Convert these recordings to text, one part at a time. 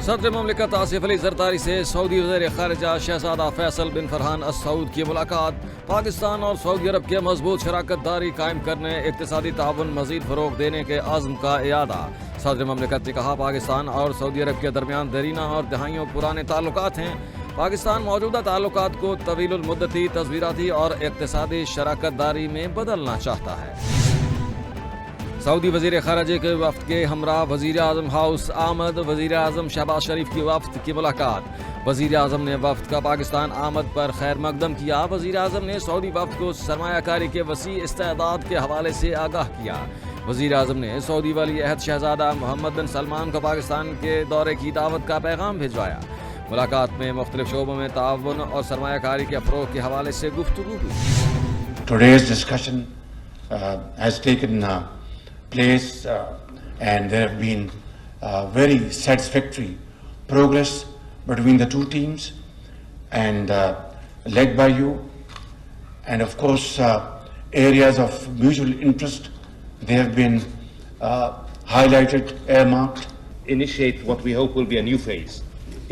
صدر مملکت آصف علی زرداری سے سعودی وزیر خارجہ شہزادہ فیصل بن فرحان السعود کی ملاقات پاکستان اور سعودی عرب کے مضبوط شراکت داری قائم کرنے، اقتصادی تعاون مزید فروغ دینے کے عزم کا اعادہ۔ صدر مملکت نے کہا پاکستان اور سعودی عرب کے درمیان دیرینہ اور دہائیوں پرانے تعلقات ہیں۔ پاکستان موجودہ تعلقات کو طویل المدتی تصویراتی اور اقتصادی شراکت داری میں بدلنا چاہتا ہے۔ سعودی وزیر خارجہ کے وفد کے ہمراہ وزیر اعظم ہاؤس آمد، وزیر اعظم شہباز شریف کی وفد کی ملاقات۔ وزیر اعظم نے وفد کا پاکستان آمد پر خیر مقدم کیا۔ وزیر اعظم نے سعودی وفد کو سرمایہ کاری کے وسیع استعداد کے حوالے سے آگاہ کیا۔ وزیر اعظم نے سعودی ولی عہد شہزادہ محمد بن سلمان کو پاکستان کے دورے کی دعوت کا پیغام بھجوایا۔ ملاقات میں مختلف شعبوں میں تعاون اور سرمایہ کاری کے فروغ کے حوالے سے گفتگو ہوئی۔ Today's discussion has taken place and there have been very satisfactory progress between the two teams and led by you, and of course areas of mutual interest, they have been highlighted, earmarked. Initiate what we hope will be a new phase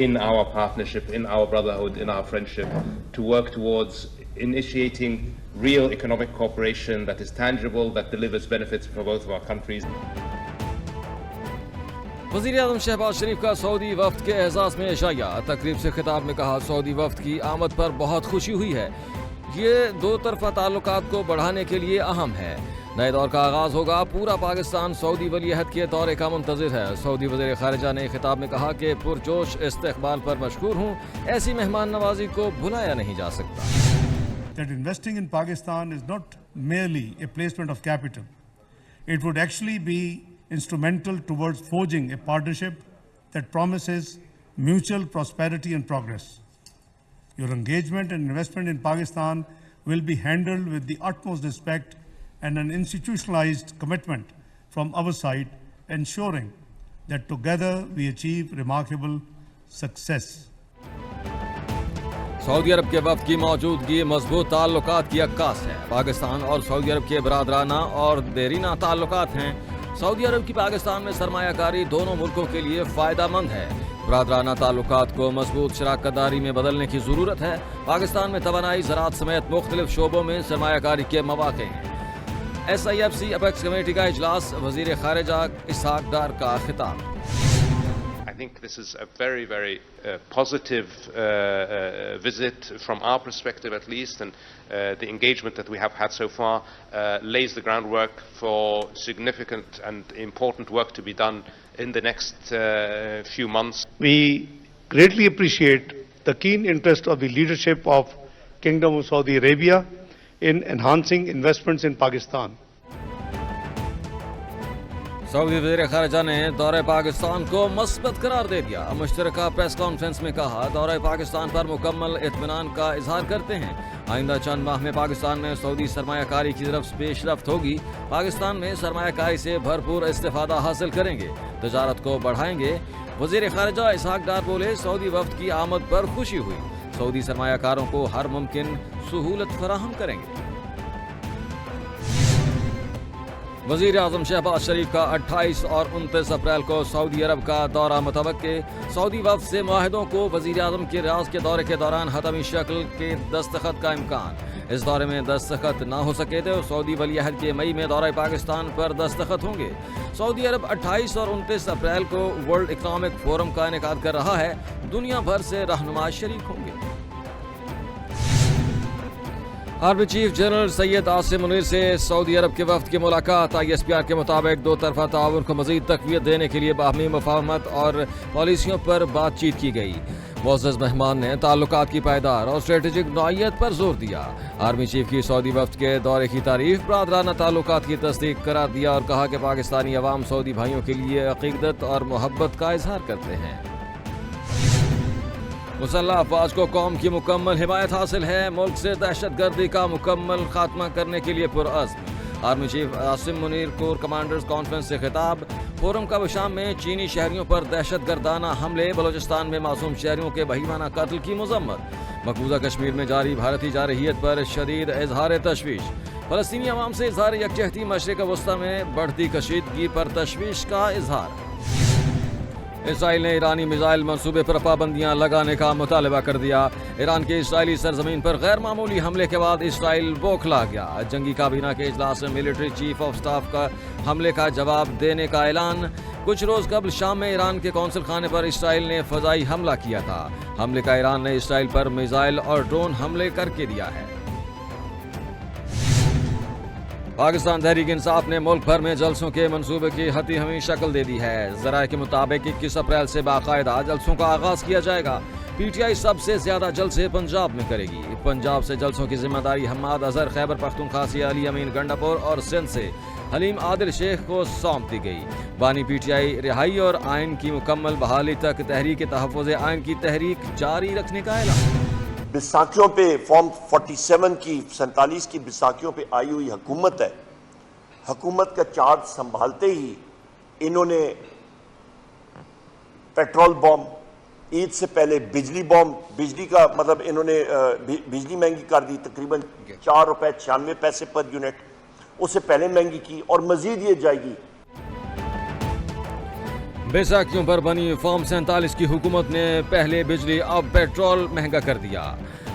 in our partnership, in our brotherhood, in our friendship, to work towards initiating real economic cooperation that is tangible, that delivers benefits for both of our countries. وزیر اعظم شہباز شریف کا سعودی وفد کے اعزاز میں عشائیہ۔ تقریب سے خطاب میں کہا سعودی وفد کی آمد پر بہت خوشی ہوئی ہے، یہ دو طرفہ تعلقات کو بڑھانے کے لیے اہم ہے۔ نئے دور کا آغاز ہوگا، پورا پاکستان سعودی ولی عہد کے دورے کا منتظر ہے۔ سعودی وزیر خارجہ نے خطاب میں کہا کہ پرجوش استقبال پر مشکور ہوں، ایسی مہمان نوازی کو بھلایا نہیں جا سکتا۔ That investing in Pakistan is not merely a placement of capital. It would actually be instrumental towards forging a partnership that promises mutual prosperity and progress. Your engagement and investment in Pakistan will be handled with the utmost respect and an institutionalized commitment from our side, ensuring that together we achieve remarkable success. سعودی عرب کے وفد کی موجودگی مضبوط تعلقات کی عکاس ہے۔ پاکستان اور سعودی عرب کے برادرانہ اور دیرینہ تعلقات ہیں۔ سعودی عرب کی پاکستان میں سرمایہ کاری دونوں ملکوں کے لیے فائدہ مند ہے۔ برادرانہ تعلقات کو مضبوط شراکت داری میں بدلنے کی ضرورت ہے۔ پاکستان میں توانائی، زراعت سمیت مختلف شعبوں میں سرمایہ کاری کے مواقع ہیں۔ SIFC اپیکس کمیٹی کا اجلاس، وزیر خارجہ اسحاق ڈار کا خطاب۔ I think this is a very, very positive visit from our perspective at least, and the engagement that we have had so far lays the groundwork for significant and important work to be done in the next few months. We greatly appreciate the keen interest of the leadership of Kingdom of Saudi Arabia in enhancing investments in Pakistan. سعودی وزیر خارجہ نے دورہ پاکستان کو مثبت قرار دے دیا۔ مشترکہ press conference میں کہا دورہ پاکستان پر مکمل اطمینان کا اظہار کرتے ہیں۔ آئندہ چند ماہ میں پاکستان میں سعودی سرمایہ کاری کی طرف پیش رفت ہوگی۔ پاکستان میں سرمایہ کاری سے بھرپور استفادہ حاصل کریں گے، تجارت کو بڑھائیں گے۔ وزیر خارجہ اسحاق ڈار بولے سعودی وفد کی آمد پر خوشی ہوئی، سعودی سرمایہ کاروں کو ہر ممکن سہولت فراہم کریں گے۔ وزیر اعظم شہباز شریف کا 28 اور 29 اپریل کو سعودی عرب کا دورہ متوقع۔ سعودی وفد سے معاہدوں کو وزیر اعظم کے ریاض کے دورے کے دوران حتمی شکل کے دستخط کا امکان۔ اس دورے میں دستخط نہ ہو سکے تو سعودی ولی عہد کے مئی میں دورہ پاکستان پر دستخط ہوں گے۔ سعودی عرب 28 اور 29 اپریل کو ورلڈ اکنامک فورم کا انعقاد کر رہا ہے، دنیا بھر سے رہنما شریک ہوں گے۔ Army chief general Syed Asim Munir سے سعودی عرب کے وفد کی ملاقات۔ ISPR کے مطابق دو طرفہ تعاون کو مزید تقویت دینے کے لیے باہمی مفاہمت اور پالیسیوں پر بات چیت کی گئی۔ معزز مہمان نے تعلقات کی پائیدار اور اسٹریٹجک نوعیت پر زور دیا۔ آرمی چیف کی سعودی وفد کے دورے کی تعریف، برادرانہ تعلقات کی تصدیق قرار دیا اور کہا کہ پاکستانی عوام سعودی بھائیوں کے لیے عقیدت اور محبت کا اظہار کرتے ہیں۔ مسلح افواج کو قوم کی مکمل حمایت حاصل ہے، ملک سے دہشت گردی کا مکمل خاتمہ کرنے کے لیے پرعزم۔ Army chief Asim Munir corps commanders conference سے خطاب۔ فورم کا شام میں چینی شہریوں پر دہشت گردانہ حملے، بلوچستان میں معصوم شہریوں کے بہیمانہ قتل کی مذمت۔ مقبوضہ کشمیر میں جاری بھارتی جارحیت پر شدید اظہار تشویش۔ فلسطینی عوام سے اظہار یکجہتی، مشرق وسطی میں بڑھتی کشیدگی پر تشویش کا اظہار۔ اسرائیل نے ایرانی میزائل منصوبے پر پابندیاں لگانے کا مطالبہ کر دیا۔ ایران کے اسرائیلی سرزمین پر غیر معمولی حملے کے بعد اسرائیل بوکھلا گیا۔ جنگی کابینہ کے اجلاس میں ملٹری چیف آف سٹاف کا حملے کا جواب دینے کا اعلان۔ کچھ روز قبل شام میں ایران کے قونصل خانے پر اسرائیل نے فضائی حملہ کیا تھا۔ حملے کا ایران نے اسرائیل پر میزائل اور ڈرون حملے کر کے دیا ہے۔ پاکستان تحریک انصاف نے ملک بھر میں جلسوں کے منصوبے کی حتی ہمیں شکل دے دی ہے۔ ذرائع کے مطابق 21 اپریل سے باقاعدہ جلسوں کا آغاز کیا جائے گا۔ پی ٹی آئی سب سے زیادہ جلسے پنجاب میں کرے گی۔ پنجاب سے جلسوں کی ذمہ داری حماد اظہر خیبر پختونخوا سے علی امین گنڈاپور اور سندھ سے حلیم عادل شیخ کو سونپ دی گئی۔ بانی پی ٹی آئی رہائی اور آئین کی مکمل بحالی تک تحریک تحفظ آئین کی تحریک جاری رکھنے کا اعلان۔ بیساکھیوں پہ فارم 47 کی 47 کی بیساکھیوں پہ آئی ہوئی حکومت ہے۔ حکومت کا چارج سنبھالتے ہی انہوں نے پیٹرول بم، عید سے پہلے بجلی بم، بجلی کا مطلب انہوں نے بجلی مہنگی کر دی تقریباً 4 روپے 96 پیسے پر یونٹ، اس سے پہلے مہنگی کی اور مزید یہ جائے گی۔ بیساکھیوں پر بنی فارم 47 کی حکومت نے پہلے بجلی اب پیٹرول مہنگا کر دیا۔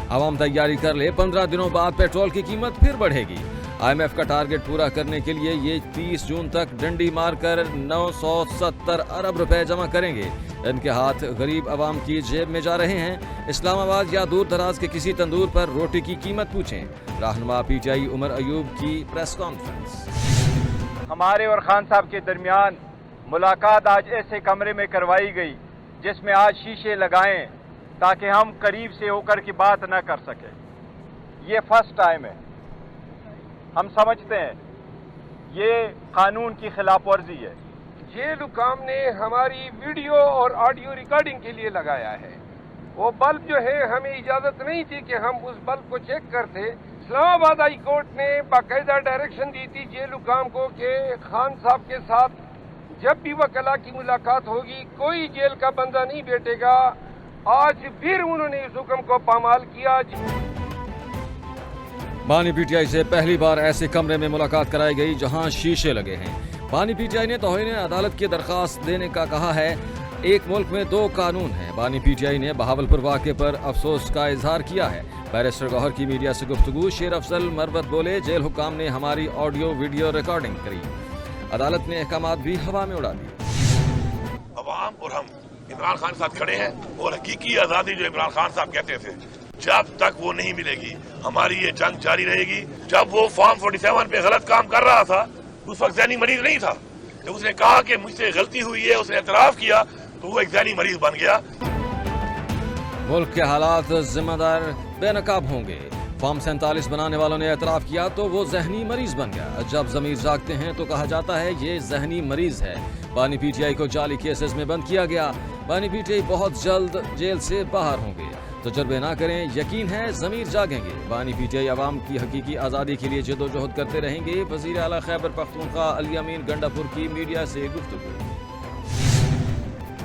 عوام تیاری کر لے، 15 دنوں بعد پیٹرول کی قیمت پھر بڑھے گی۔ آئی ایم ایف کا ٹارگٹ پورا کرنے کے لیے یہ 30 جون تک ڈنڈی مار کر 970 ارب روپے جمع کریں گے۔ ان کے ہاتھ غریب عوام کی جیب میں جا رہے ہیں۔ اسلام آباد یا دور دراز کے کسی تندور پر روٹی کی قیمت پوچھیں۔ رہنما P T I Omar Ayub کی پریس کانفرنس۔ ہمارے اور خان صاحب کے درمیان ملاقات آج ایسے کمرے میں کروائی گئی جس میں آج شیشے لگائیں تاکہ ہم قریب سے ہو کر کے بات نہ کر سکیں۔ یہ فرسٹ ٹائم ہے۔ ہم سمجھتے ہیں یہ قانون کی خلاف ورزی ہے۔ جیل حکام نے ہماری ویڈیو اور آڈیو ریکارڈنگ کے لیے لگایا ہے۔ وہ بلب جو ہے ہمیں اجازت نہیں تھی کہ ہم اس بلب کو چیک کرتے۔ اسلام آباد ہائی کورٹ نے باقاعدہ ڈائریکشن دی تھی جیل حکام کو کہ خان صاحب کے ساتھ جب بھی وکلا کی ملاقات ہوگی کوئی جیل کا بندہ نہیں بیٹھے گا۔ آج پھر انہوں نے اس حکم کو پامال کیا۔ بانی پی ٹی آئی سے پہلی بار ایسے کمرے میں ملاقات کرائی گئی جہاں شیشے لگے ہیں۔ بانی پی ٹی آئی نے توہین عدالت کی درخواست دینے کا کہا ہے۔ ایک ملک میں 2 قانون ہیں۔ بانی پی ٹی آئی نے بہاولپور واقعے پر افسوس کا اظہار کیا ہے۔ بیرسٹر گوہر کی میڈیا سے گفتگو، شیر افضل مربت بولے، جیل حکام نے ہماری آڈیو ویڈیو ریکارڈنگ کری، عدالت نے احکامات بھی ہوا میں اڑا دیے۔ عوام اور ہم عمران خان کے ساتھ کھڑے ہیں اور حقیقی آزادی جو عمران خان صاحب کہتے تھے جب تک وہ نہیں ملے گی ہماری یہ جنگ جاری رہے گی۔ جب وہ فارم 47 پہ غلط کام کر رہا تھا اس وقت ذہنی مریض نہیں تھا۔ جب اس نے کہا کہ مجھ سے غلطی ہوئی ہے، اس نے اعتراف کیا تو وہ ایک ذہنی مریض بن گیا۔ ملک کے حالات ذمہ دار بے نقاب ہوں گے۔ فارم 47 بنانے والوں نے اعتراف کیا تو وہ ذہنی مریض بن گیا۔ جب ضمیر جاگتے ہیں تو کہا جاتا ہے یہ ذہنی مریض ہے۔ بانی پی ٹی آئی کو جعلی کیسز میں بند کیا گیا۔ بانی پی ٹی آئی بہت جلد جیل سے باہر ہوں گے۔ تجربے نہ کریں، یقین ہے ضمیر جاگیں گے۔ بانی پی ٹی آئی عوام کی حقیقی آزادی کے لیے جد و جہد کرتے رہیں گے۔ وزیر اعلیٰ خیبر پختونخوا علی امین گنڈاپور کی میڈیا سے گفتگو۔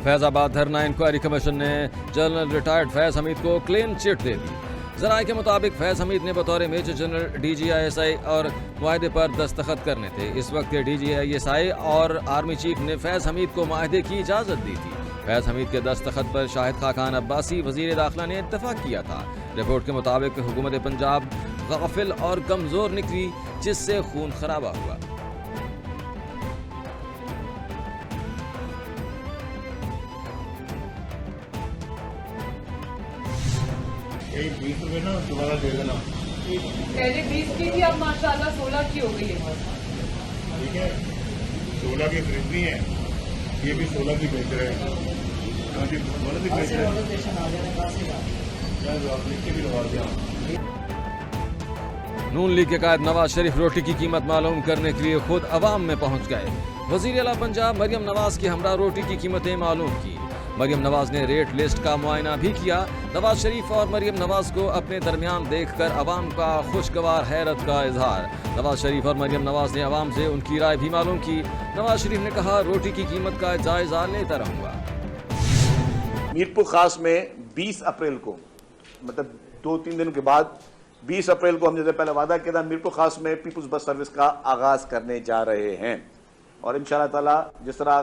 فیض آباد دھرنا انکوائری کمیشن نے جنرل ریٹائرڈ فیض حمید کو کلین چٹ دے دی۔ ذرائع کے مطابق فیض حمید نے بطور major general D G I S I اور معاہدے پر دستخط کرنے تھے۔ اس وقت کے D G I S I اور آرمی چیف نے فیض حمید کو معاہدے کی اجازت دی تھی۔ فیض حمید کے دستخط پر شاہد خاقان عباسی وزیر داخلہ نے اتفاق کیا تھا۔ رپورٹ کے مطابق حکومت پنجاب غافل اور کمزور نکلی جس سے خون خرابہ ہوا۔ پہلے 20 کی تھی، اب ماشاءاللہ 16 کی ہو گئی ہے۔ ٹھیک ہے، 16 کی خریدنی ہے، یہ بھی 16 کی بیچ رہے ہیں۔ نون لیگ کے قائد نواز شریف روٹی کی قیمت معلوم کرنے کے لیے خود عوام میں پہنچ گئے۔ وزیر اعلیٰ پنجاب مریم نواز کی ہمراہ روٹی کی قیمتیں معلوم کی۔ مریم نواز نے ریٹ لسٹ کا معائنہ بھی کیا۔ نواز شریف اور مریم نواز کو اپنے درمیان دیکھ کر عوام کا خوشگوار حیرت کا اظہار۔ نواز شریف اور مریم نواز نے عوام سے ان کی رائے بھی معلوم کی۔ نواز شریف نے کہا روٹی کی قیمت کا جائزہ لیتا رہوں گا۔ میرپور خاص میں 20 اپریل کو، مطلب 2-3 دن کے بعد 20 اپریل کو ہم جیسے پہلے وعدہ کیا تھا، میرپور خاص میں پیپلز بس سروس کا آغاز کرنے جا رہے ہیں۔ اور انشاءاللہ تعالی جس طرح